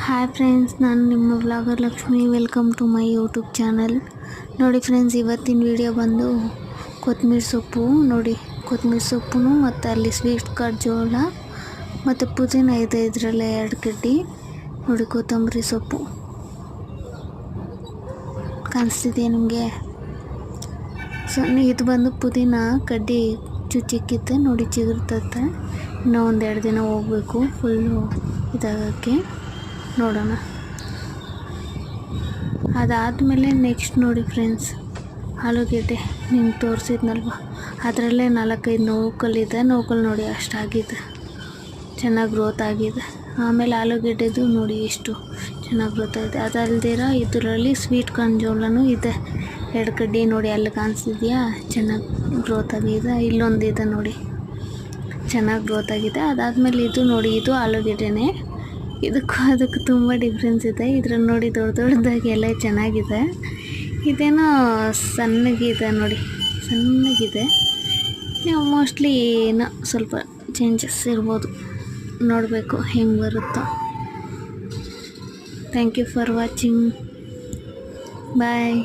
Hi friends, ನಾನು ನಿಮ್ಮ vlogger Lakshmi. Welcome to my YouTube channel. ನೋಡಿ ಫ್ರೆಂಡ್ಸ್, ಇವತ್ತಿನ ವಿಡಿಯೋ ಬಂದು ಕೊತ್ತಂಬರಿ ಸೊಪ್ಪು. ನೋಡಿ, ಕೊತ್ತಂಬರಿ ಸೊಪ್ಪು ಮತ್ತು ಅಲ್ಲಿ ಸ್ವೀಟ್ ಕಾರ್ನ್ ಜೋಳ ಮತ್ತು ಪುದೀನ ಇದೆ. ಇದರಲ್ಲೇ 2 ಕಡ್ಡಿ. ನೋಡಿ, ಕೊತ್ತಂಬರಿ ಸೊಪ್ಪು ಕಾಣಿಸ್ತಿದೆಯಾ ನಿಮಗೆ? ಇದು ಬಂದು ಪುದೀನ ಕಡ್ಡಿ ಚುಚ್ಚಿಕ್ಕಿತ್ತೆ. ನೋಡಿ, ಚಿಗುರ್ತತ್ತೆ. ಇನ್ನೂ 1-2 ದಿನ ಹೋಗಬೇಕು ಫುಲ್ಲು ಇದಾಗೋಕ್ಕೆ. ನೋಡೋಣ. ಅದಾದಮೇಲೆ ನೆಕ್ಸ್ಟ್ ನೋಡಿ ಫ್ರೆಂಡ್ಸ್, ಆಲೂಗೆಡ್ಡೆ ನಿಮ್ಗೆ ತೋರಿಸಿದ್ನಲ್ವ, ಅದರಲ್ಲೇ 4-5 ನೌಕಲಿದೆ. ನೌಕಲ್ ನೋಡಿ ಅಷ್ಟಾಗಿದೆ, ಚೆನ್ನಾಗಿ ಗ್ರೋತ್ ಆಗಿದೆ. ಆಮೇಲೆ ಆಲೂಗೆಡ್ಡೆದು ನೋಡಿ ಎಷ್ಟು ಚೆನ್ನಾಗಿ ಗ್ರೋತ್ ಆಗಿದೆ. ಅದಲ್ದಿರ ಇದರಲ್ಲಿ ಸ್ವೀಟ್ ಕಾರ್ನ್ ಜೋಳನೂ ಇದೆ. 2 ಕಡ್ಡಿ ನೋಡಿ, ಅಲ್ಲಿ ಕಾಣಿಸ್ತಿದೆಯಾ? ಚೆನ್ನಾಗಿ ಗ್ರೋತ್ ಆಗಿದೆ. ಇಲ್ಲೊಂದಿದೆ ನೋಡಿ, ಚೆನ್ನಾಗಿ ಗ್ರೋತ್ ಆಗಿದೆ. ಅದಾದಮೇಲೆ ಇದು ನೋಡಿ, ಇದು ಆಲೂಗೆಡ್ಡೆನೇ. ಅದಕ್ಕೂ ತುಂಬ ಡಿಫ್ರೆನ್ಸ್ ಇದೆ. ಇದ್ರಲ್ಲಿ ನೋಡಿ ದೊಡ್ಡದಾಗಿ ಎಲೆ ಚೆನ್ನಾಗಿದೆ. ಇದೇನೋ ಸಣ್ಣಗಿದೆ ನೋಡಿ, ಸಣ್ಣಗಿದೆ. ಮೋಸ್ಟ್ಲಿ ಏನೋ ಸ್ವಲ್ಪ ಚೇಂಜಸ್ ಇರ್ಬೋದು. ನೋಡಬೇಕು ಹೆಂಗೆ ಬರುತ್ತೋ. Thank you for watching. Bye.